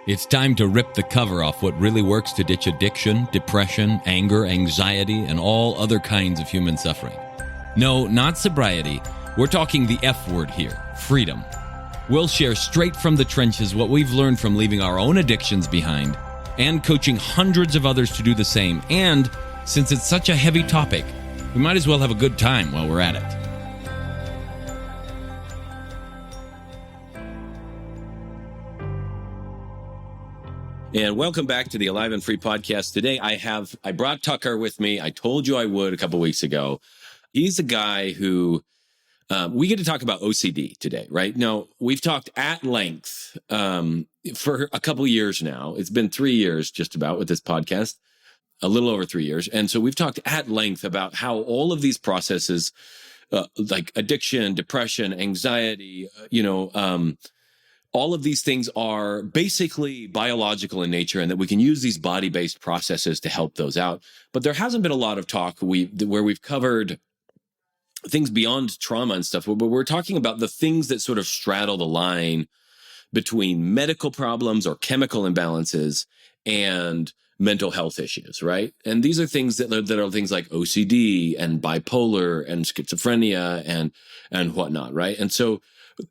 It's time to rip the cover off what really works to ditch addiction, depression, anger, anxiety, and all other kinds of human suffering. No, not sobriety. We're talking the F word here, freedom. We'll share straight from the trenches what we've learned from leaving our own addictions behind and coaching hundreds of others to do the same. And since it's such a heavy topic, we might as well have a good time while we're at it. And welcome back to the Alive and Free podcast. Today I brought Tucker with me. I told you I would a couple weeks ago. He's a guy who we get to talk about OCD today, right? Now, we've talked at length for a couple years now. It's been 3 years just about with this podcast, a little over 3 years. And so we've talked at length about how all of these processes like addiction, depression, anxiety, all of these things are basically biological in nature and that we can use these body-based processes to help those out. But there hasn't been a lot of talk where we've covered things beyond trauma and stuff, but we're talking about the things that sort of straddle the line between medical problems or chemical imbalances and mental health issues, right? And these are things that are things like OCD and bipolar and schizophrenia and whatnot, right? And so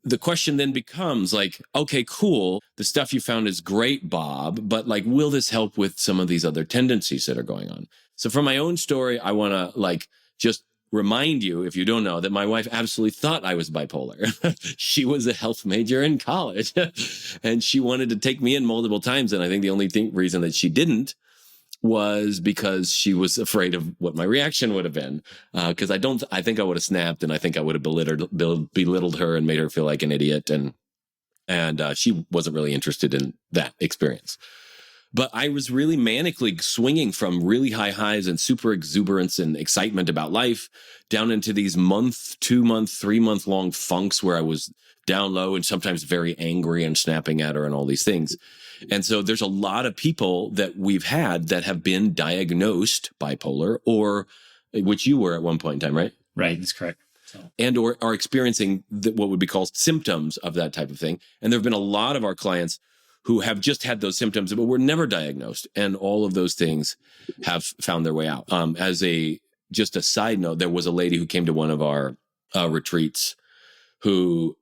the question then becomes like, okay, cool. The stuff you found is great, Bob, but like, will this help with some of these other tendencies that are going on? So from my own story, I want to just remind you, if you don't know, that my wife absolutely thought I was bipolar. She was a health major in college and she wanted to take me in multiple times. And I think the only reason that she didn't was because she was afraid of what my reaction would have been. Because I think I would have snapped and I think I would have belittled her and made her feel like an idiot. And she wasn't really interested in that experience. But I was really manically swinging from really high highs and super exuberance and excitement about life down into these 2-month, 3-month long funks where I was down low and sometimes very angry and snapping at her and all these things. And so there's a lot of people that we've had that have been diagnosed bipolar, or which you were at one point in time, right? Right, that's correct. And or are experiencing what would be called symptoms of that type of thing. And there have been a lot of our clients who have just had those symptoms, but were never diagnosed. And all of those things have found their way out. Just a side note, there was a lady who came to one of our retreats who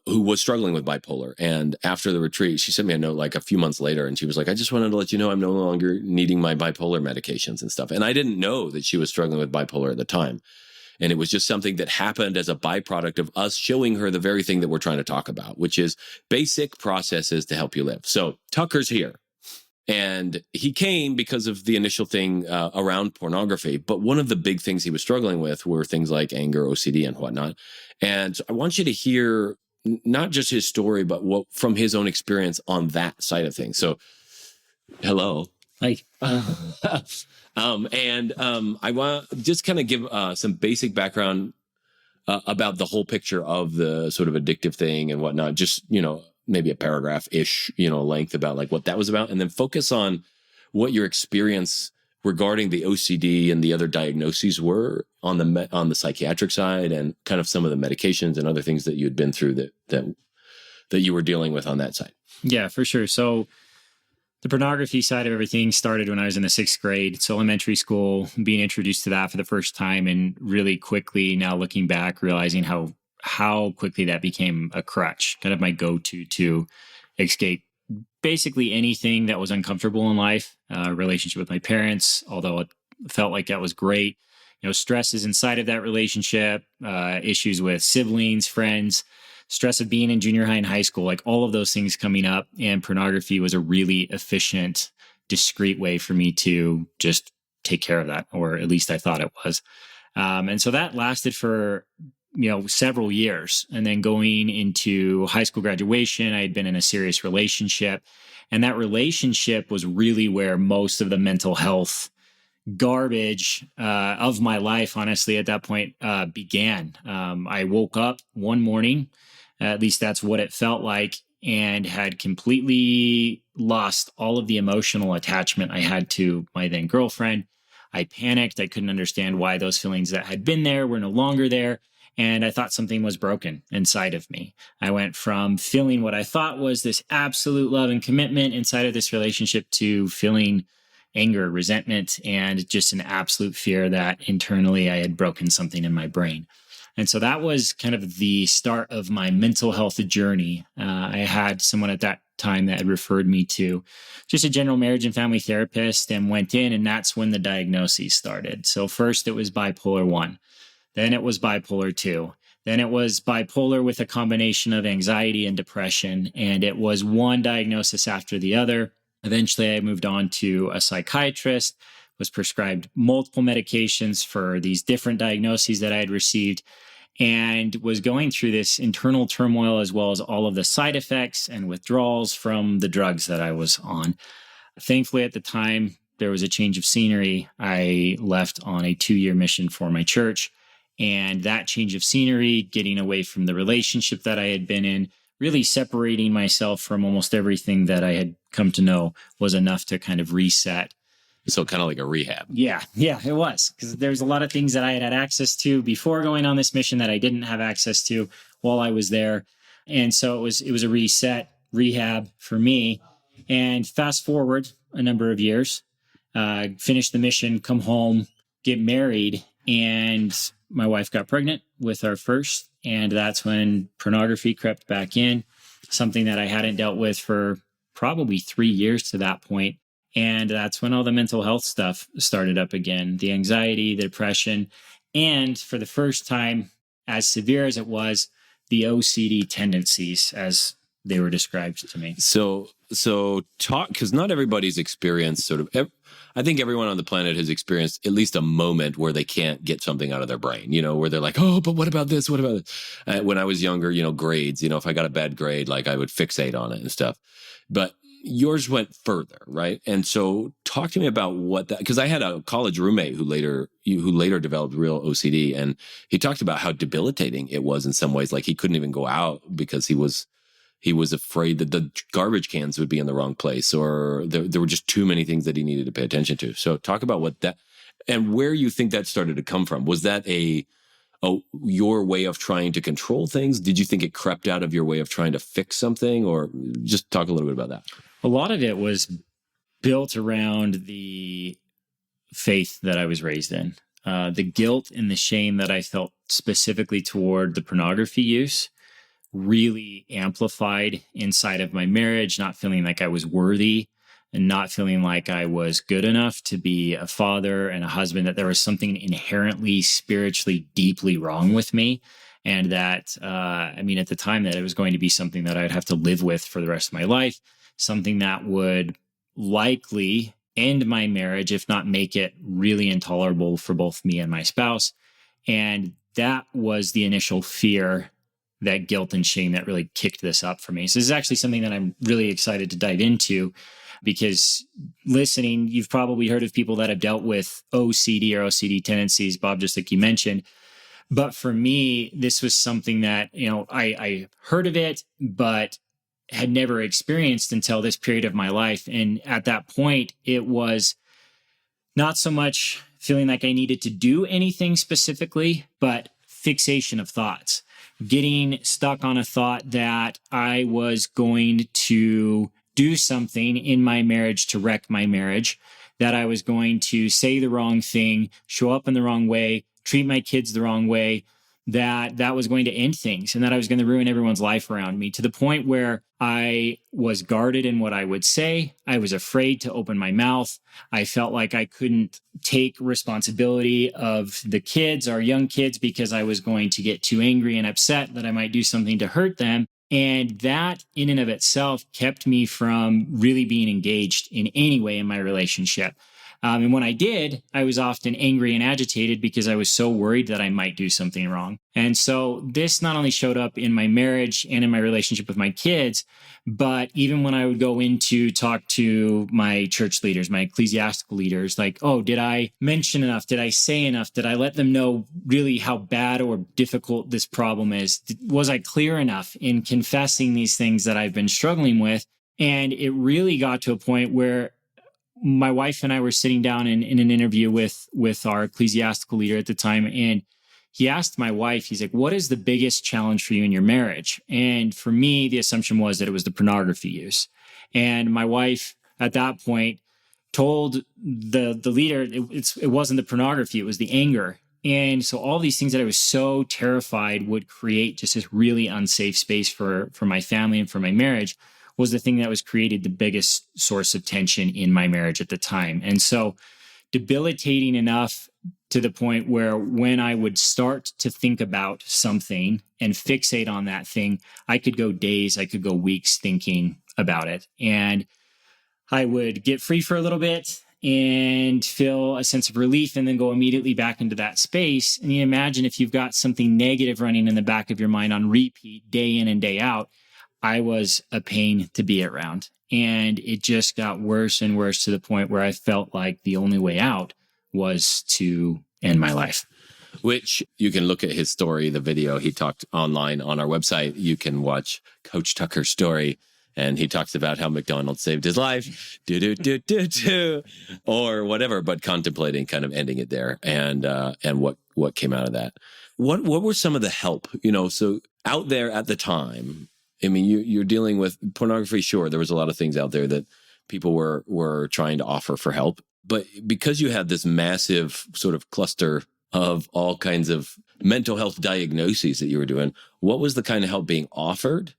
was struggling with bipolar. And after the retreat, she sent me a note like a few months later. And she was like, I just wanted to let you know I'm no longer needing my bipolar medications and stuff. And I didn't know that she was struggling with bipolar at the time. And it was just something that happened as a byproduct of us showing her the very thing that we're trying to talk about, which is basic processes to help you live. So Tucker's here. And he came because of the initial thing around pornography. But one of the big things he was struggling with were things like anger, OCD, and whatnot. And I want you to hear not just his story, but what from his own experience on that side of things. So, hello. Hi. I want to just kind of give some basic background about the whole picture of the sort of addictive thing and whatnot. Just, maybe a paragraph-ish, length about like what that was about, and then focus on what your experience regarding the OCD and the other diagnoses were on the psychiatric side, and kind of some of the medications and other things that you had been through that you were dealing with on that side. Yeah, for sure. So the pornography side of everything started when I was in the 6th grade. So elementary school, being introduced to that for the first time, and really quickly now looking back, realizing how quickly that became a crutch, kind of my go-to to escape basically anything that was uncomfortable in life. Relationship with my parents, although it felt like that was great. Stresses inside of that relationship, issues with siblings, friends, stress of being in junior high and high school, like all of those things coming up. And pornography was a really efficient, discreet way for me to just take care of that, or at least I thought it was. And so that lasted for several years. And then going into high school graduation, I had been in a serious relationship. And that relationship was really where most of the mental health garbage of my life, honestly, at that point began. I woke up one morning, at least that's what it felt like, and had completely lost all of the emotional attachment I had to my then girlfriend. I panicked. I couldn't understand why those feelings that had been there were no longer there. And I thought something was broken inside of me. I went from feeling what I thought was this absolute love and commitment inside of this relationship to feeling anger, resentment, and just an absolute fear that internally I had broken something in my brain. And so that was kind of the start of my mental health journey. I had someone at that time that had referred me to just a general marriage and family therapist, and went in, and that's when the diagnoses started. So first it was bipolar 1, then it was bipolar 2, then it was bipolar with a combination of anxiety and depression, and it was one diagnosis after the other. Eventually I moved on to a psychiatrist, was prescribed multiple medications for these different diagnoses that I had received, and was going through this internal turmoil as well as all of the side effects and withdrawals from the drugs that I was on. Thankfully, at the time, there was a change of scenery. I left on a 2-year mission for my church, and that change of scenery, getting away from the relationship that I had been in, really separating myself from almost everything that I had come to know, was enough to kind of reset. So kind of like a rehab. Yeah, it was, because there's a lot of things that I had access to before going on this mission that I didn't have access to while I was there. And so it was a reset, rehab for me. And fast forward a number of years, finish the mission, come home, get married, and my wife got pregnant with our first. And that's when pornography crept back in, something that I hadn't dealt with for probably 3 years to that point. And that's when all the mental health stuff started up again, the anxiety, the depression, and for the first time, as severe as it was, the OCD tendencies as they were described to me. So talk, because not everybody's experienced I think everyone on the planet has experienced at least a moment where they can't get something out of their brain, where they're like, oh, but what about this? What about this? When I was younger, grades, if I got a bad grade, like I would fixate on it and stuff. But yours went further, right? And so talk to me about what that, because I had a college roommate who later developed real OCD, and he talked about how debilitating it was in some ways. Like he couldn't even go out because he was afraid that the garbage cans would be in the wrong place, or there were just too many things that he needed to pay attention to. So talk about what that, and where you think that started to come from. Was that your way of trying to control things? Did you think it crept out of your way of trying to fix something, or just talk a little bit about that? A lot of it was built around the faith that I was raised in, the guilt and the shame that I felt specifically toward the pornography use really amplified inside of my marriage, not feeling like I was worthy and not feeling like I was good enough to be a father and a husband, that there was something inherently spiritually deeply wrong with me. And that, at the time, that it was going to be something that I'd have to live with for the rest of my life, something that would likely end my marriage, if not make it really intolerable for both me and my spouse. And that was the initial fear, that guilt and shame that really kicked this up for me. So this is actually something that I'm really excited to dive into, because listening, you've probably heard of people that have dealt with OCD or OCD tendencies, Bob, just like you mentioned. But for me, this was something that, I heard of it, but had never experienced until this period of my life. And at that point, it was not so much feeling like I needed to do anything specifically, but fixation of thoughts, getting stuck on a thought that I was going to do something in my marriage to wreck my marriage, that I was going to say the wrong thing, show up in the wrong way, treat my kids the wrong way, that was going to end things, and that I was going to ruin everyone's life around me, to the point where I was guarded in what I would say. I was afraid to open my mouth. I felt like I couldn't take responsibility of the kids, our young kids, because I was going to get too angry and upset that I might do something to hurt them. And that in and of itself kept me from really being engaged in any way in my relationship. And when I did, I was often angry and agitated because I was so worried that I might do something wrong. And so this not only showed up in my marriage and in my relationship with my kids, but even when I would go in to talk to my church leaders, my ecclesiastical leaders, like, oh, did I mention enough? Did I say enough? Did I let them know really how bad or difficult this problem is? Was I clear enough in confessing these things that I've been struggling with? And it really got to a point where my wife and I were sitting down in an interview with our ecclesiastical leader at the time, and he asked my wife, he's like, what is the biggest challenge for you in your marriage? And for me, the assumption was that it was the pornography use. And my wife at that point told the leader it wasn't the pornography, it was the anger. And so all these things that I was so terrified would create just this really unsafe space for my family and for my marriage was the thing that was created the biggest source of tension in my marriage at the time. And so debilitating enough to the point where when I would start to think about something and fixate on that thing, I could go days, I could go weeks thinking about it. And I would get free for a little bit and feel a sense of relief and then go immediately back into that space. And you imagine if you've got something negative running in the back of your mind on repeat day in and day out, I was a pain to be around. And it just got worse and worse to the point where I felt like the only way out was to end my life. Which you can look at his story, the video he talked online on our website. You can watch Coach Tucker's story. And he talks about how McDonald's saved his life, or whatever, but contemplating kind of ending it there and what came out of that. What were some of the help, so out there at the time? I mean, you're dealing with pornography. Sure, there was a lot of things out there that people were trying to offer for help. But because you had this massive sort of cluster of all kinds of mental health diagnoses that you were doing, what was the kind of help being offered?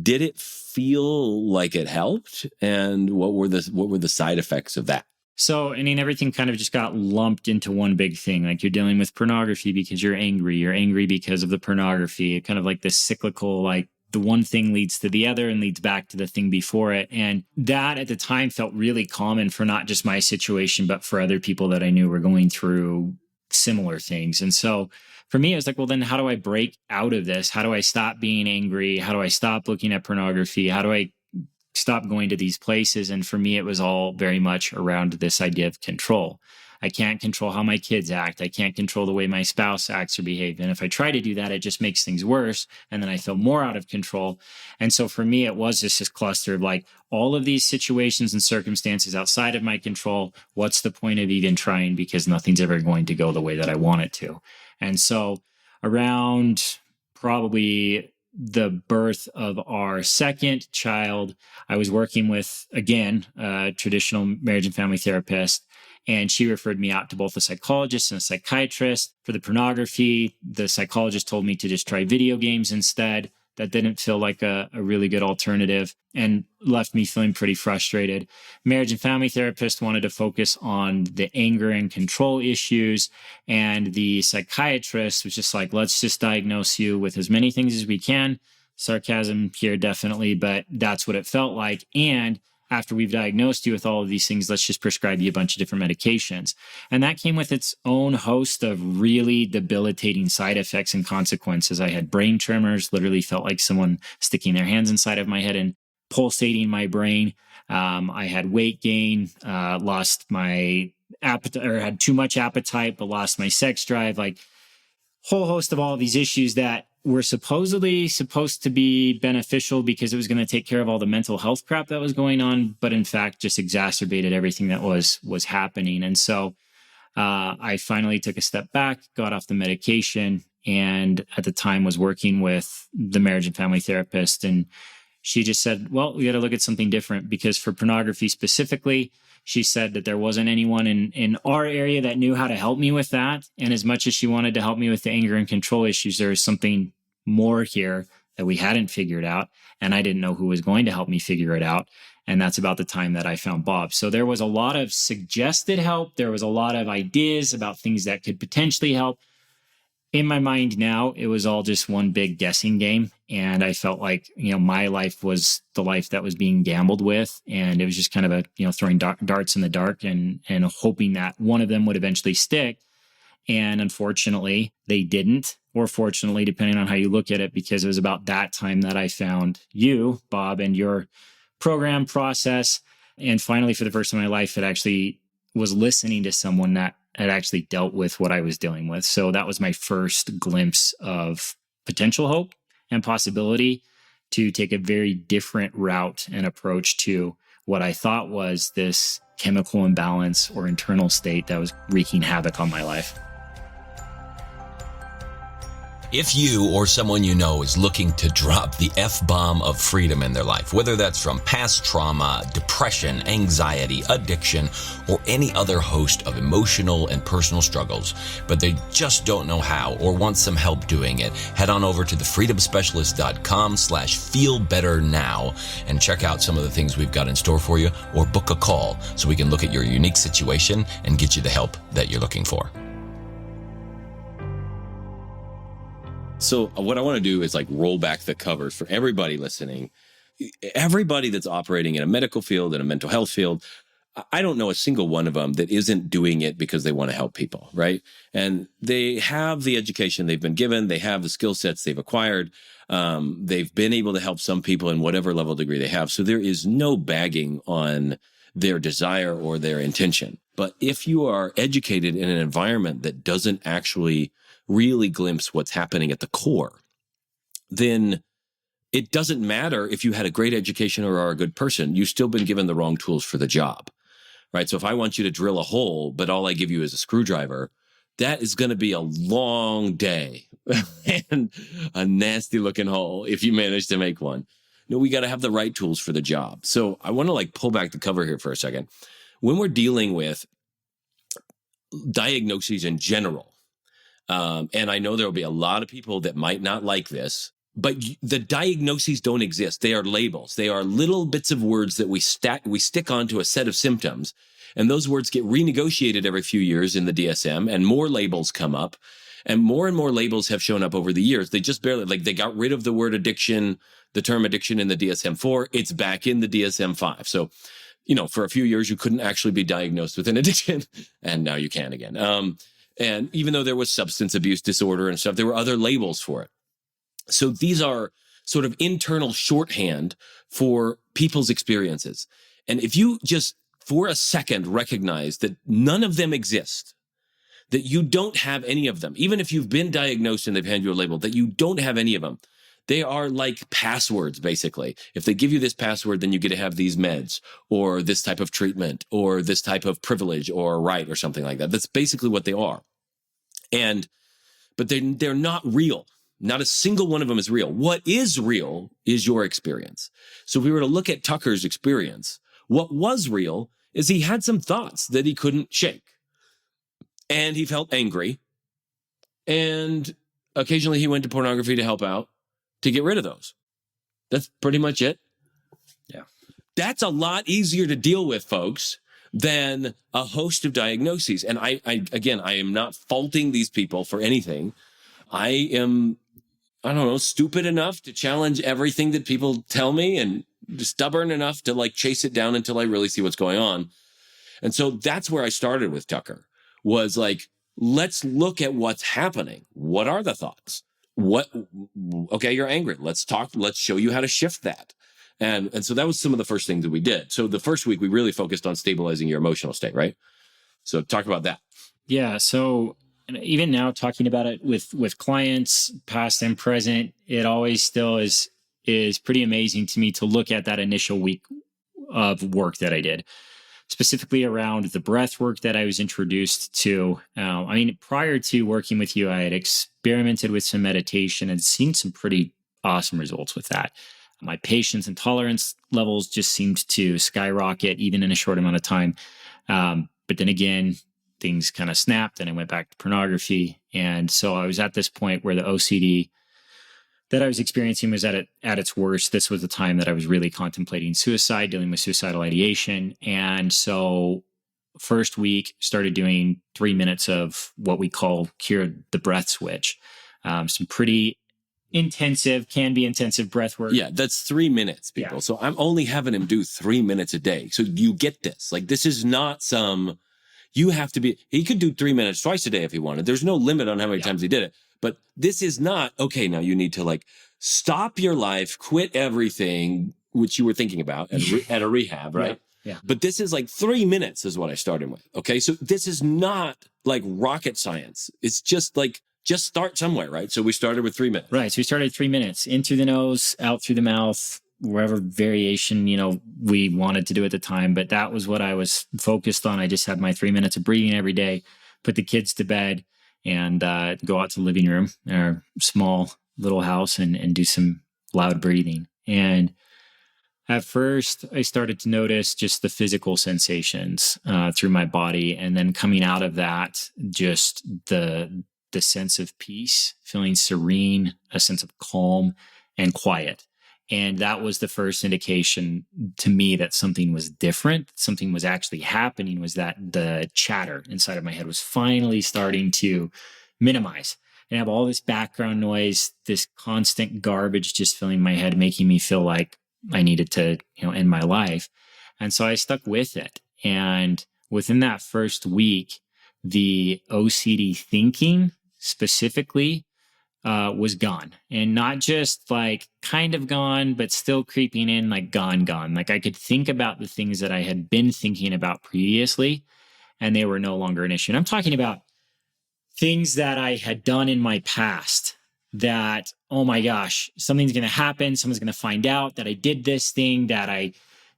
Did it feel like it helped? And what were the side effects of that? So, I mean, everything kind of just got lumped into one big thing. Like you're dealing with pornography because you're angry because of the pornography. Kind of like this cyclical, like the one thing leads to the other and leads back to the thing before it. And that at the time felt really common for not just my situation, but for other people that I knew were going through similar things. And so for me, it was like, well, then how do I break out of this? How do I stop being angry? How do I stop looking at pornography? How do I stop going to these places? And for me, it was all very much around this idea of control. I can't control how my kids act. I can't control the way my spouse acts or behaves. And if I try to do that, it just makes things worse. And then I feel more out of control. And so for me, it was just this cluster of like all of these situations and circumstances outside of my control. What's the point of even trying? Because nothing's ever going to go the way that I want it to. And so around probably the birth of our second child, I was working with, again, a traditional marriage and family therapist. And she referred me out to both a psychologist and a psychiatrist for the pornography. The psychologist told me to just try video games instead. That didn't feel like a really good alternative and left me feeling pretty frustrated. Marriage and family therapist wanted to focus on the anger and control issues. And the psychiatrist was just like, let's just diagnose you with as many things as we can. Sarcasm here, definitely, but that's what it felt like. And after we've diagnosed you with all of these things, let's just prescribe you a bunch of different medications. And that came with its own host of really debilitating side effects and consequences. I had brain tremors, literally felt like someone sticking their hands inside of my head and pulsating my brain. I had weight gain, lost my appetite, or had too much appetite, but lost my sex drive, like whole host of all of these issues that were supposedly supposed to be beneficial because it was going to take care of all the mental health crap that was going on, but in fact just exacerbated everything that was happening. And so I finally took a step back, got off the medication, and at the time was working with the marriage and family therapist. And she just said, well, we got to look at something different, because for pornography specifically, she said that there wasn't anyone in our area that knew how to help me with that. And as much as she wanted to help me with the anger and control issues, there was something more here that we hadn't figured out. And I didn't know who was going to help me figure it out. And that's about the time that I found Bob. So there was a lot of suggested help. There was a lot of ideas about things that could potentially help. In my mind now, it was all just one big guessing game. And I felt like, my life was the life that was being gambled with. And it was just kind of throwing darts in the dark and hoping that one of them would eventually stick. And unfortunately, they didn't, or fortunately, depending on how you look at it, because it was about that time that I found you, Bob, and your program process. And finally, for the first time in my life, it actually was listening to someone that had actually dealt with what I was dealing with. So that was my first glimpse of potential hope and possibility to take a very different route and approach to what I thought was this chemical imbalance or internal state that was wreaking havoc on my life. If you or someone you know is looking to drop the F-bomb of freedom in their life, whether that's from past trauma, depression, anxiety, addiction, or any other host of emotional and personal struggles, but they just don't know how or want some help doing it, head on over to thefreedomspecialist.com/feelbetternow and check out some of the things we've got in store for you, or book a call so we can look at your unique situation and get you the help that you're looking for. So what I want to do is like roll back the covers for everybody listening, everybody that's operating in a medical field, in a mental health field. I don't know a single one of them that isn't doing it because they want to help people, right? And they have the education they've been given. They have the skill sets they've acquired. They've been able to help some people in whatever level degree they have. So there is no bagging on their desire or their intention. But if you are educated in an environment that doesn't actually really glimpse what's happening at the core, then it doesn't matter if you had a great education or are a good person. You've still been given the wrong tools for the job, right? So if I want you to drill a hole, but all I give you is a screwdriver, that is going to be a long day and a nasty looking hole if you manage to make one. No, we got to have the right tools for the job. So I want to like pull back the cover here for a second. When we're dealing with diagnoses in general, and I know there will be a lot of people that might not like this, but the diagnoses don't exist. They are labels. They are little bits of words that we stick onto a set of symptoms. And those words get renegotiated every few years in the DSM, and more labels come up. And more labels have shown up over the years. They just barely, like, they got rid of the word addiction, the term addiction in the DSM-4. It's back in the DSM-5. So, you know, for a few years, you couldn't actually be diagnosed with an addiction, and now you can again. And even though there was substance abuse disorder and stuff, there were other labels for it. So these are sort of internal shorthand for people's experiences. And if you just for a second recognize that none of them exist, that you don't have any of them, even if you've been diagnosed and they've handed you a label, that you don't have any of them. They are like passwords, basically. If they give you this password, then you get to have these meds or this type of treatment or this type of privilege or right or something like that. That's basically what they are. But they're not real. Not a single one of them is real. What is real is your experience. So if we were to look at Tucker's experience, what was real is he had some thoughts that he couldn't shake. And he felt angry. And occasionally he went to pornography to help out, to get rid of those. That's pretty much it. Yeah. That's a lot easier to deal with, folks, than a host of diagnoses. And I am not faulting these people for anything. I am, stupid enough to challenge everything that people tell me and stubborn enough to like chase it down until I really see what's going on. And so that's where I started with Tucker, was like, let's look at what's happening. What are the thoughts? Okay, you're angry. Let's talk. Let's show you how to shift that. And so that was some of the first things that we did. So the first week we really focused on stabilizing your emotional state, right? So talk about that. Yeah. So even now, talking about it with clients, past and present, it always still is pretty amazing to me to look at that initial week of work that I did, specifically around the breath work that I was introduced to. Prior to working with you, I had experimented with some meditation and seen some pretty awesome results with that. My patience and tolerance levels just seemed to skyrocket even in a short amount of time. But then again, things kind of snapped and I went back to pornography. And so I was at this point where the OCD that I was experiencing was at its worst. This was the time that I was really contemplating suicide, dealing with suicidal ideation. And so first week started doing 3 minutes of what we call cure the breath switch. Some pretty can be intensive breath work. Yeah, that's 3 minutes, people. Yeah. So I'm only having him do 3 minutes a day. So you get this. Like, this is not he could do 3 minutes twice a day if he wanted. There's no limit on how many times he did it. But this is not, okay, now you need to like stop your life, quit everything, which you were thinking about at a rehab, right? Yeah. But this is like 3 minutes is what I started with. Okay. So this is not like rocket science. It's just like, just start somewhere, right? So we started with 3 minutes. Right. So we started 3 minutes, in through the nose, out through the mouth, wherever variation, we wanted to do at the time. But that was what I was focused on. I just had my 3 minutes of breathing every day, put the kids to bed. and go out to the living room in our small little house and do some loud breathing. And at first, I started to notice just the physical sensations through my body, and then coming out of that, just the sense of peace, feeling serene, a sense of calm and quiet. And that was the first indication to me that something was different, something was actually happening, was that the chatter inside of my head was finally starting to minimize. And I have all this background noise, this constant garbage just filling my head, making me feel like I needed to, end my life. And so I stuck with it. And within that first week, the OCD thinking specifically was gone. And not just like kind of gone, but still creeping in, like gone. Like I could think about the things that I had been thinking about previously, and they were no longer an issue. And I'm talking about things that I had done in my past that, oh my gosh, something's going to happen. Someone's going to find out that I did this thing, that I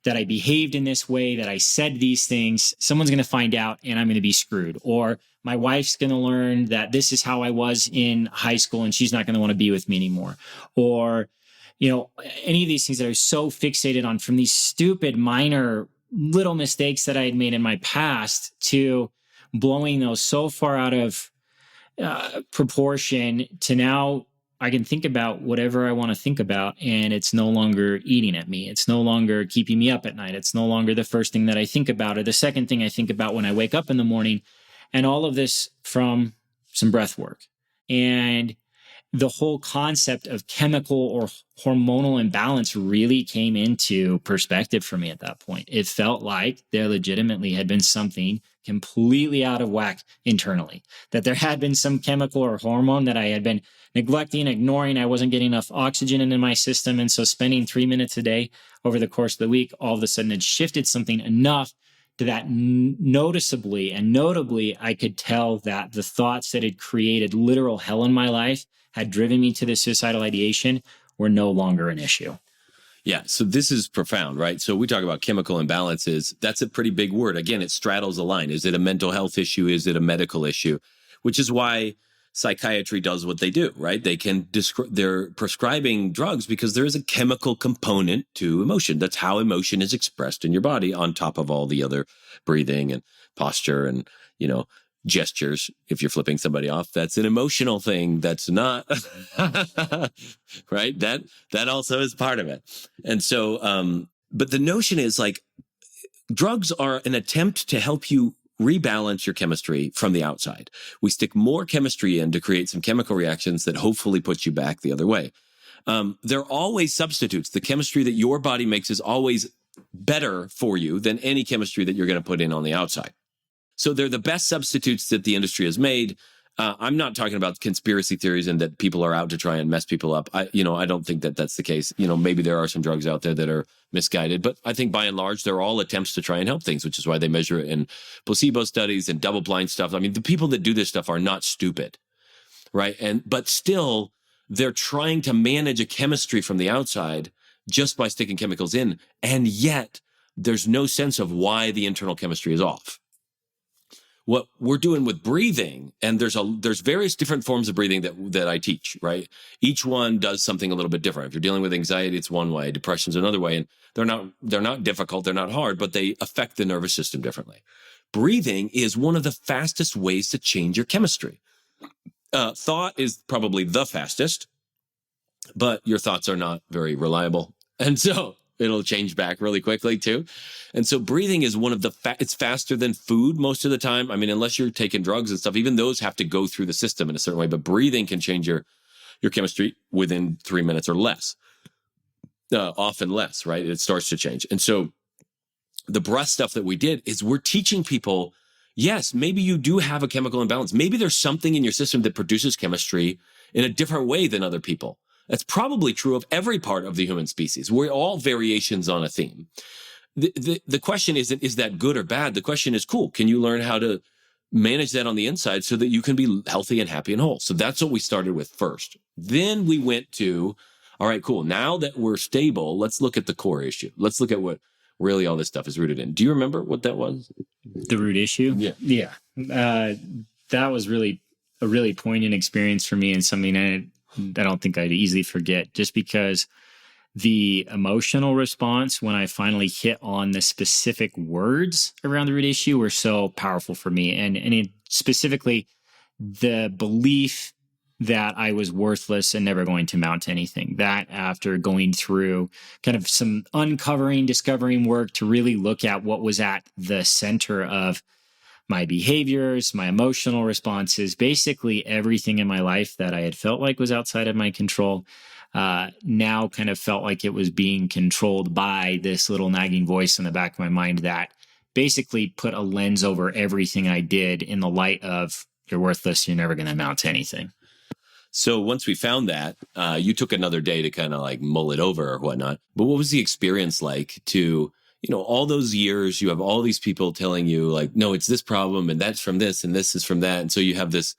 behaved in this way, that I said these things. Someone's going to find out and I'm going to be screwed. Or my wife's going to learn that this is how I was in high school and she's not going to want to be with me anymore. Or, any of these things that I was so fixated on, from these stupid minor little mistakes that I had made in my past to blowing those so far out of proportion to now I can think about whatever I want to think about, and it's no longer eating at me. It's no longer keeping me up at night. It's no longer the first thing that I think about or the second thing I think about when I wake up in the morning. And all of this from some breath work. And the whole concept of chemical or hormonal imbalance really came into perspective for me at that point. It felt like there legitimately had been something completely out of whack internally, that there had been some chemical or hormone that I had been neglecting, ignoring. I wasn't getting enough oxygen into my system. And so spending 3 minutes a day over the course of the week, all of a sudden it shifted something enough to that noticeably and notably, I could tell that the thoughts that had created literal hell in my life, had driven me to the suicidal ideation, were no longer an issue. Yeah. So this is profound, right? So we talk about chemical imbalances. That's a pretty big word. Again, it straddles a line. Is it a mental health issue? Is it a medical issue? Which is why psychiatry does what they do, right? They can they're prescribing drugs because there is a chemical component to emotion. That's how emotion is expressed in your body, on top of all the other breathing and posture and, gestures. If you're flipping somebody off, that's an emotional thing. That's not right. That also is part of it. And so, but the notion is like drugs are an attempt to help you rebalance your chemistry from the outside. We stick more chemistry in to create some chemical reactions that hopefully put you back the other way. They're always substitutes. The chemistry that your body makes is always better for you than any chemistry that you're going to put in on the outside. So they're the best substitutes that the industry has made. I'm not talking about conspiracy theories and that people are out to try and mess people up. I don't think that that's the case. Maybe there are some drugs out there that are misguided, but I think by and large, they're all attempts to try and help things, which is why they measure it in placebo studies and double blind stuff. I mean, the people that do this stuff are not stupid, right? But still, they're trying to manage a chemistry from the outside just by sticking chemicals in. And yet there's no sense of why the internal chemistry is off. What we're doing with breathing, and there's various different forms of breathing that I teach, right? Each one does something a little bit different. If you're dealing with anxiety, it's one way, depression's another way, and they're not difficult, they're not hard, but they affect the nervous system differently. Breathing is one of the fastest ways to change your chemistry. Thought is probably the fastest, but your thoughts are not very reliable. And so it'll change back really quickly too. And so breathing is one of it's faster than food most of the time. I mean, unless you're taking drugs and stuff, even those have to go through the system in a certain way, but breathing can change your chemistry within 3 minutes or less, often less, right? It starts to change. And so the breath stuff that we did is we're teaching people, yes, maybe you do have a chemical imbalance. Maybe there's something in your system that produces chemistry in a different way than other people. That's probably true of every part of the human species. We're all variations on a theme. The question isn't, is that good or bad? The question is, cool, can you learn how to manage that on the inside so that you can be healthy and happy and whole? So that's what we started with first. Then we went to, all right, cool. Now that we're stable, let's look at the core issue. Let's look at what really all this stuff is rooted in. Do you remember what that was? The root issue? Yeah. Yeah. That was really a really poignant experience for me, and something I don't think I'd easily forget, just because the emotional response when I finally hit on the specific words around the root issue were so powerful for me. And specifically, the belief that I was worthless and never going to amount to anything. That, after going through kind of some discovering work to really look at what was at the center of my behaviors, my emotional responses, basically everything in my life that I had felt like was outside of my control, now kind of felt like it was being controlled by this little nagging voice in the back of my mind that basically put a lens over everything I did in the light of, you're worthless, you're never going to amount to anything. So once we found that, you took another day to kind of like mull it over or whatnot. But what was the experience like to, all those years, you have all these people telling you like, no, it's this problem and that's from this and this is from that. And so you have this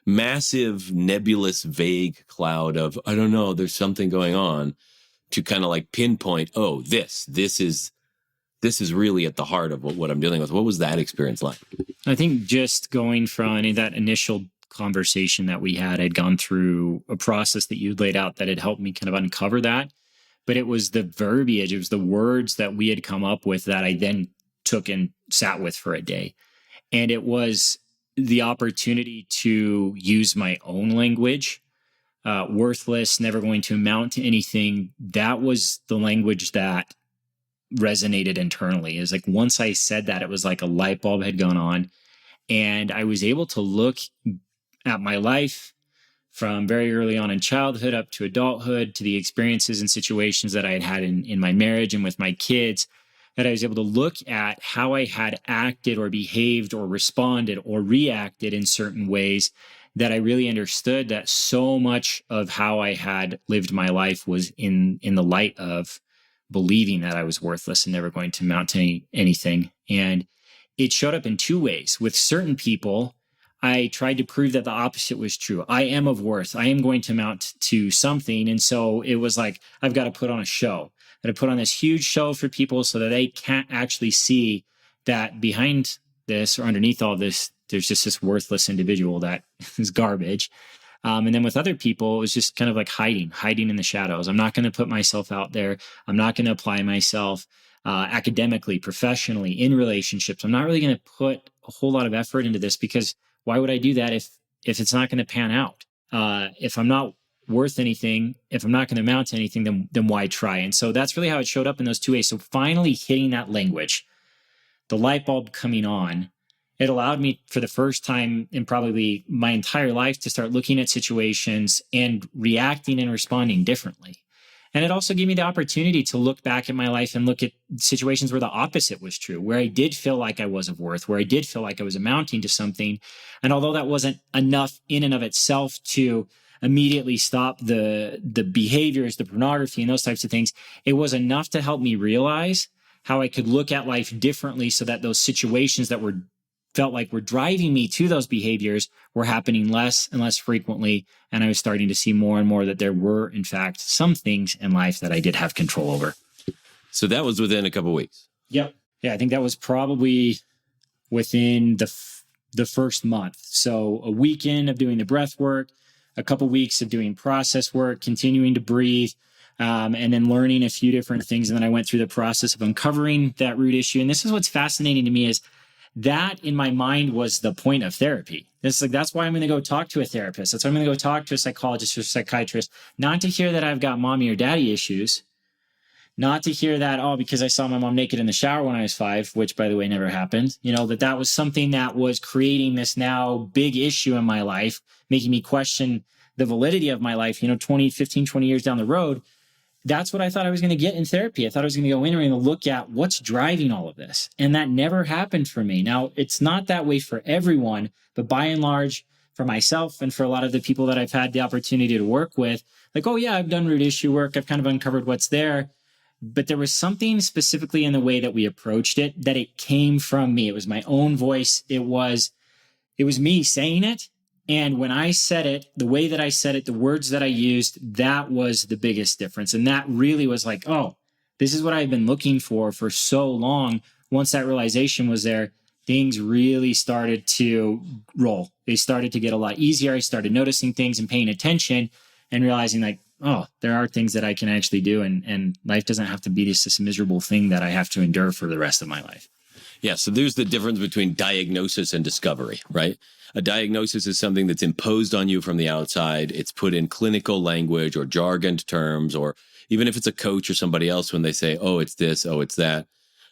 massive, nebulous, vague cloud of, I don't know, there's something going on, to kind of like pinpoint, oh, this is really at the heart of what I'm dealing with. What was that experience like? I think just going from that initial conversation that we had, I'd gone through a process that you'd laid out that had helped me kind of uncover that. But it was the verbiage, it was the words that we had come up with that I then took and sat with for a day. And it was the opportunity to use my own language, worthless, never going to amount to anything. That was the language that resonated internally. It was like, once I said that, it was like a light bulb had gone on, and I was able to look at my life from very early on in childhood up to adulthood, to the experiences and situations that I had had in my marriage and with my kids, that I was able to look at how I had acted or behaved or responded or reacted in certain ways, that I really understood that so much of how I had lived my life was in the light of believing that I was worthless and never going to amount to anything. And it showed up in two ways. With certain people, I tried to prove that the opposite was true. I am of worth. I am going to amount to something. And so it was like, I've got to put on a show. I've got to put on this huge show for people so that they can't actually see that behind this or underneath all this, there's just this worthless individual that is garbage. And then with other people, it was just kind of like hiding in the shadows. I'm not going to put myself out there. I'm not going to apply myself academically, professionally, in relationships. I'm not really going to put a whole lot of effort into this, because why would I do that if it's not going to pan out? If I'm not worth anything, if I'm not going to amount to anything, then why try? And so that's really how it showed up in those two ways. So finally hitting that language, the light bulb coming on, it allowed me for the first time in probably my entire life to start looking at situations and reacting and responding differently. And it also gave me the opportunity to look back at my life and look at situations where the opposite was true, where I did feel like I was of worth, where I did feel like I was amounting to something. And although that wasn't enough in and of itself to immediately stop the behaviors, the pornography and those types of things, it was enough to help me realize how I could look at life differently, so that those situations that felt like were driving me to those behaviors were happening less and less frequently. And I was starting to see more and more that there were, in fact, some things in life that I did have control over. So that was within a couple of weeks. Yep. Yeah, I think that was probably within the first month. So a weekend of doing the breath work, a couple weeks of doing process work, continuing to breathe, and then learning a few different things. And then I went through the process of uncovering that root issue. And this is what's fascinating to me, is that in my mind was the point of therapy. That's why I'm going to go talk to a therapist. That's why I'm going to go talk to a psychologist or psychiatrist, not to hear that I've got mommy or daddy issues, not to hear that, oh, because I saw my mom naked in the shower when I was 5, which by the way, never happened, that was something that was creating this now big issue in my life, making me question the validity of my life, 20 years down the road. That's what I thought I was going to get in therapy. I thought I was going to go in and look at what's driving all of this. And that never happened for me. Now, it's not that way for everyone, but by and large, for myself and for a lot of the people that I've had the opportunity to work with, like, oh yeah, I've done root issue work. I've kind of uncovered what's there. But there was something specifically in the way that we approached it, that it came from me. It was my own voice. It was me saying it. And when I said it, the way that I said it, the words that I used, that was the biggest difference. And that really was like, oh, this is what I've been looking for so long. Once that realization was there, things really started to roll. They started to get a lot easier. I started noticing things and paying attention and realizing like, oh, there are things that I can actually do. And life doesn't have to be just this miserable thing that I have to endure for the rest of my life. Yeah. So there's the difference between diagnosis and discovery, right? A diagnosis is something that's imposed on you from the outside. It's put in clinical language or jargoned terms, or even if it's a coach or somebody else, when they say, oh, it's this, oh, it's that.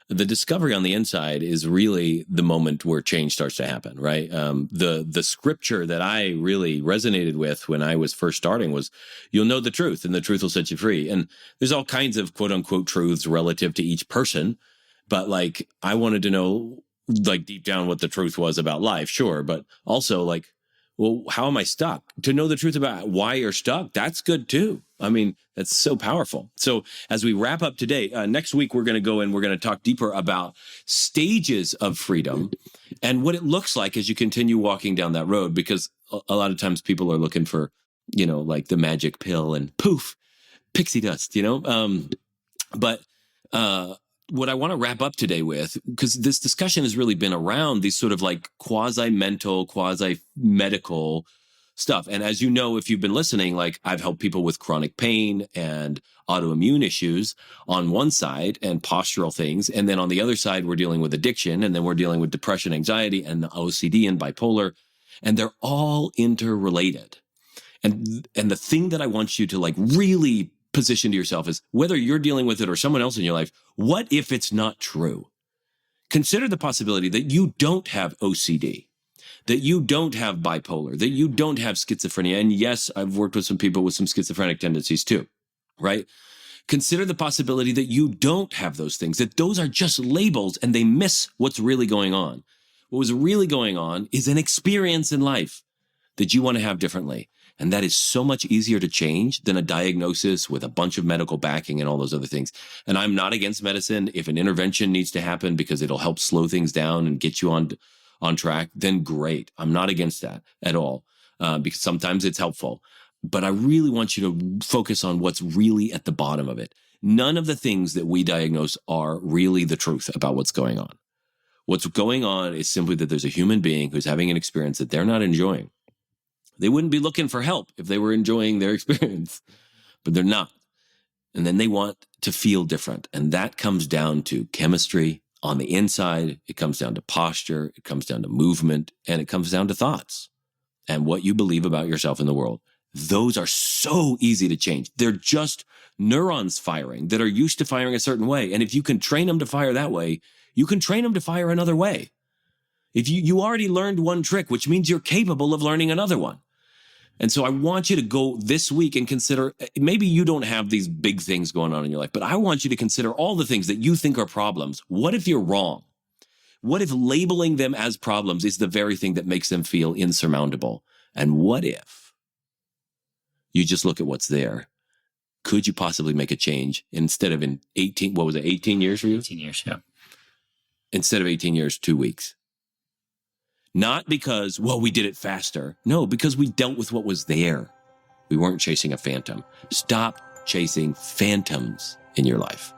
The discovery on the inside is really the moment where change starts to happen, right? The scripture that I really resonated with when I was first starting was, you'll know the truth and the truth will set you free. And there's all kinds of quote unquote truths relative to each person. But like, I wanted to know like deep down what the truth was about life. Sure. But also like, well, how am I stuck? To know the truth about why you're stuck, that's good too. I mean, that's so powerful. So as we wrap up today, next week, we're going to go and we're going to talk deeper about stages of freedom and what it looks like as you continue walking down that road, because a lot of times people are looking for, you know, like the magic pill and poof, pixie dust, you know? But what I want to wrap up today with, because this discussion has really been around these sort of like quasi-mental, quasi-medical stuff. And as you know, if you've been listening, like I've helped people with chronic pain and autoimmune issues on one side and postural things. And then on the other side, we're dealing with addiction. And then we're dealing with depression, anxiety, and OCD and bipolar. And they're all interrelated. And the thing that I want you to like really position to yourself is, whether you're dealing with it or someone else in your life, what if it's not true? Consider the possibility that you don't have OCD, that you don't have bipolar, that you don't have schizophrenia. And yes, I've worked with some people with some schizophrenic tendencies too, right? Consider the possibility that you don't have those things, that those are just labels and they miss what's really going on. What was really going on is an experience in life that you want to have differently. And that is so much easier to change than a diagnosis with a bunch of medical backing and all those other things. And I'm not against medicine. If an intervention needs to happen because it'll help slow things down and get you on track, then great. I'm not against that at all, because sometimes it's helpful. But I really want you to focus on what's really at the bottom of it. None of the things that we diagnose are really the truth about what's going on. What's going on is simply that there's a human being who's having an experience that they're not enjoying. They wouldn't be looking for help if they were enjoying their experience, but they're not. And then they want to feel different. And that comes down to chemistry on the inside. It comes down to posture. It comes down to movement, and it comes down to thoughts and what you believe about yourself in the world. Those are so easy to change. They're just neurons firing that are used to firing a certain way. And if you can train them to fire that way, you can train them to fire another way. If you already learned one trick, which means you're capable of learning another one. And so I want you to go this week and consider, maybe you don't have these big things going on in your life, but I want you to consider all the things that you think are problems. What if you're wrong? What if labeling them as problems is the very thing that makes them feel insurmountable? And what if you just look at what's there? Could you possibly make a change instead of in 18 years for you? 18 years, yeah. Instead of 18 years, 2 weeks. Not because, well, we did it faster. No, because we dealt with what was there. We weren't chasing a phantom. Stop chasing phantoms in your life.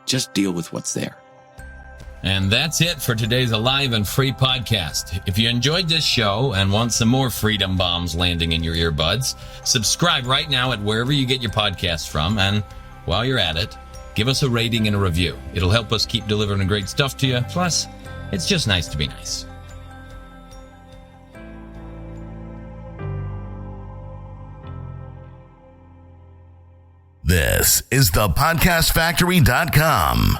Just deal with what's there. And that's it for today's Alive and Free podcast. If you enjoyed this show and want some more freedom bombs landing in your earbuds, subscribe right now at wherever you get your podcasts from. And while you're at it, give us a rating and a review. It'll help us keep delivering great stuff to you. Plus, it's just nice to be nice. This is thepodcastfactory.com.